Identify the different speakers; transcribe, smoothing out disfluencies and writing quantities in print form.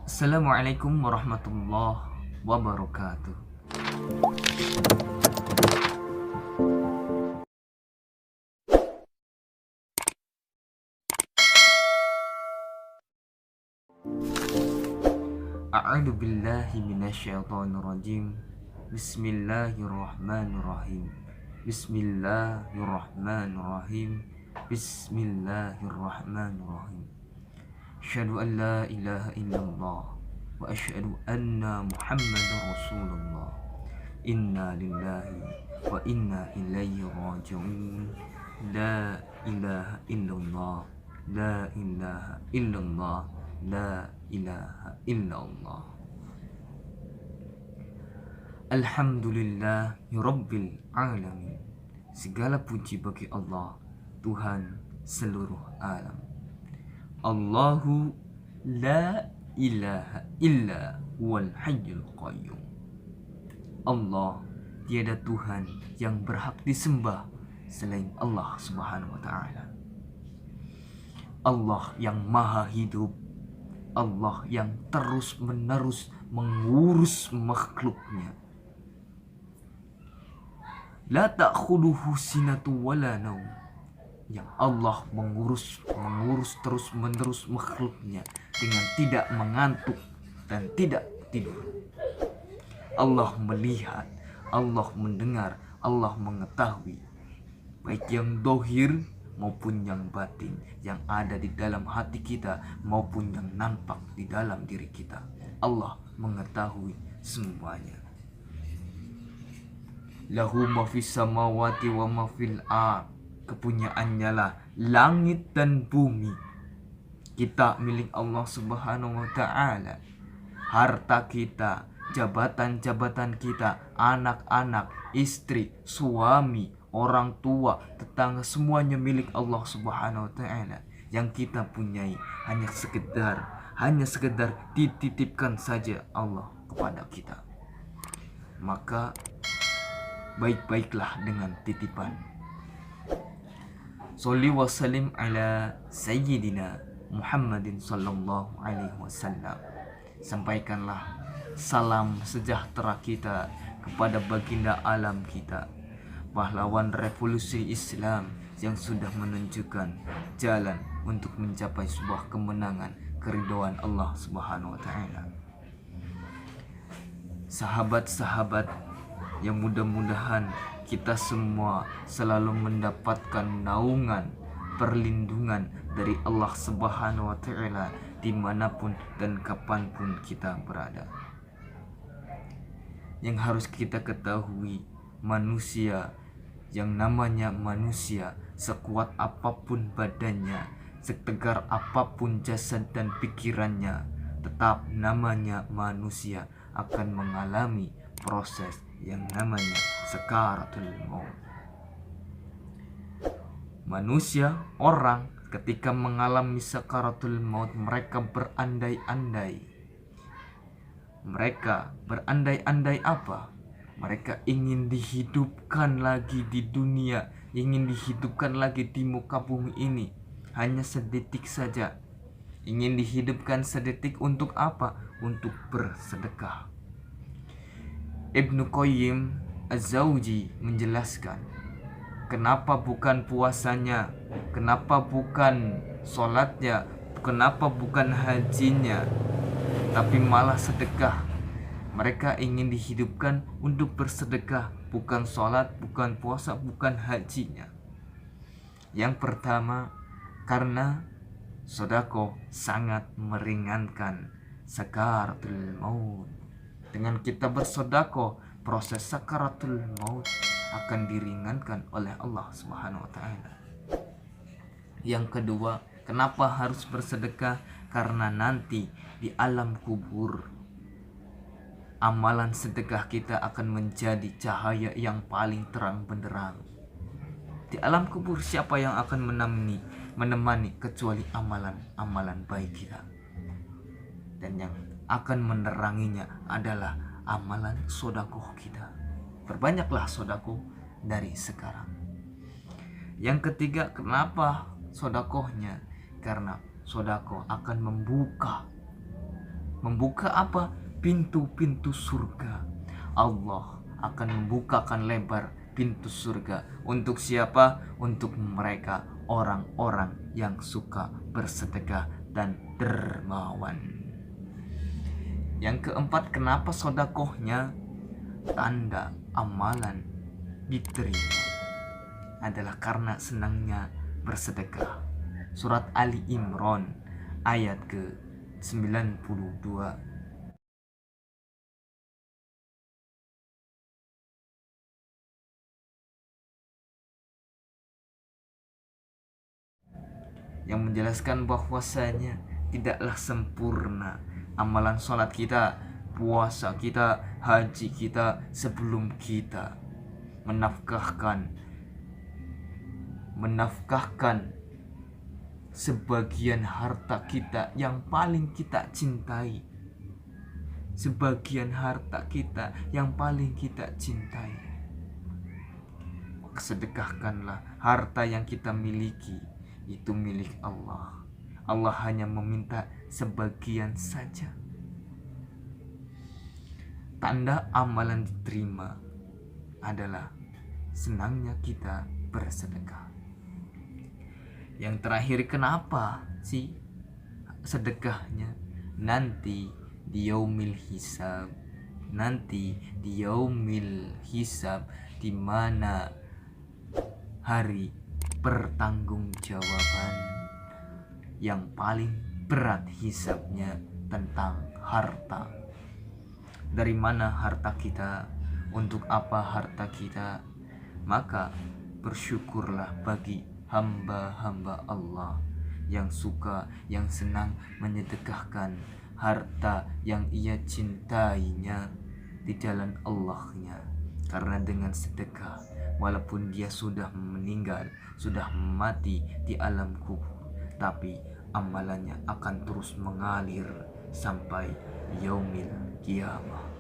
Speaker 1: Assalamualaikum warahmatullahi wabarakatuh. A'udzu billahi minasyaitonir rajim. Bismillahirrahmanirrahim. Bismillahirrahmanirrahim. Bismillahirrahmanirrahim. Asyhadu an la ilaha illallah wa asyhadu anna Muhammadar Rasulullah. Inna lillahi wa inna ilaihi raji'un. La ilaha illallah. La ilaha illallah. La ilaha illallah. Alhamdulillahi rabbil alamin. Segala puji bagi Allah, Tuhan seluruh alam. Allahu la ilaha illa wal hayyul qayyum. Allah, tiada Tuhan yang berhak disembah selain Allah Subhanahu wa taala. Allah yang maha hidup, Allah yang terus-menerus mengurus makhluknya. La ta'khudhuhu sinatu wala naum. Yang Allah mengurus terus-menerus makhluknya dengan tidak mengantuk dan tidak tidur. Allah melihat, Allah mendengar, Allah mengetahui, baik yang dohir maupun yang batin, yang ada di dalam hati kita maupun yang nampak di dalam diri kita. Allah mengetahui semuanya. Lahu ma fis samawati wa ma fil ard. Kepunyaannya lah langit dan bumi. Kita milik Allah Subhanahu wa taala. Harta kita, jabatan-jabatan kita, anak-anak, istri, suami, orang tua, tetangga, semuanya milik Allah Subhanahu wa taala. Yang kita punyai hanya sekedar dititipkan saja Allah kepada kita. Maka baik-baiklah dengan titipan. Sholli wa sallim ala sayyidina Muhammadin sallallahu alaihi wasallam. Sampaikanlah salam sejahtera kita kepada baginda alam kita, pahlawan revolusi Islam yang sudah menunjukkan jalan untuk mencapai sebuah kemenangan, keridhaan Allah Subhanahu wa taala. Sahabat-sahabat yang mudah-mudahan kita semua selalu mendapatkan naungan, perlindungan dari Allah Subhanahu wa taala dimanapun dan kapanpun kita berada. Yang harus kita ketahui, manusia, yang namanya manusia, sekuat apapun badannya, setegar apapun jasad dan pikirannya, tetap namanya manusia akan mengalami proses yang namanya sakaratul maut. Manusia, orang, ketika mengalami sakaratul maut, mereka berandai-andai. Mereka berandai-andai apa? Mereka ingin dihidupkan lagi di dunia, ingin dihidupkan lagi di muka bumi ini, hanya sedetik saja. Ingin dihidupkan sedetik untuk apa? Untuk bersedekah. Ibnu Qayyim Az-Zawji menjelaskan, kenapa bukan puasanya, kenapa bukan sholatnya, kenapa bukan hajinya, tapi malah sedekah. Mereka ingin dihidupkan untuk bersedekah, bukan sholat, bukan puasa, bukan hajinya. Yang pertama, karena sedekah sangat meringankan sakaratul maut. Dengan kita bersedekah, proses sakaratul maut akan diringankan oleh Allah Subhanahu wa taala. Yang kedua, kenapa harus bersedekah? Karena nanti di alam kubur, amalan sedekah kita akan menjadi cahaya yang paling terang benderang. Di alam kubur siapa yang akan menemani kecuali amalan baik kita. Dan yang akan meneranginya adalah amalan sodakoh kita. Perbanyaklah sodakoh dari sekarang. Yang ketiga, kenapa sodakohnya? Karena sodakoh akan membuka Membuka apa? Pintu-pintu surga. Allah akan membukakan lebar pintu surga. Untuk siapa? Untuk mereka orang-orang yang suka bersedekah dan dermawan. Yang keempat, kenapa sodakohnya tanda amalan diterima adalah karena senangnya bersedekah. Surat Ali Imran ayat ke-92. Yang menjelaskan bahwasanya tidaklah sempurna amalan sholat kita, puasa kita, haji kita sebelum kita menafkahkan sebagian harta kita yang paling kita cintai. Sebagian harta kita yang paling kita cintai. Sedekahkanlah harta yang kita miliki, itu milik Allah. Allah hanya meminta sebagian saja. Tanda amalan diterima adalah senangnya kita bersedekah. Yang terakhir, kenapa sih sedekahnya? Nanti di yaumil hisab, di mana hari pertanggungjawaban yang paling berat hisabnya tentang harta. Dari mana harta kita? Untuk apa harta kita? Maka bersyukurlah bagi hamba-hamba Allah yang suka, yang senang menyedekahkan harta yang ia cintainya di jalan Allahnya. Karena dengan sedekah, walaupun dia sudah meninggal, sudah mati di alam kubur, tapi amalannya akan terus mengalir sampai yaumil kiamah.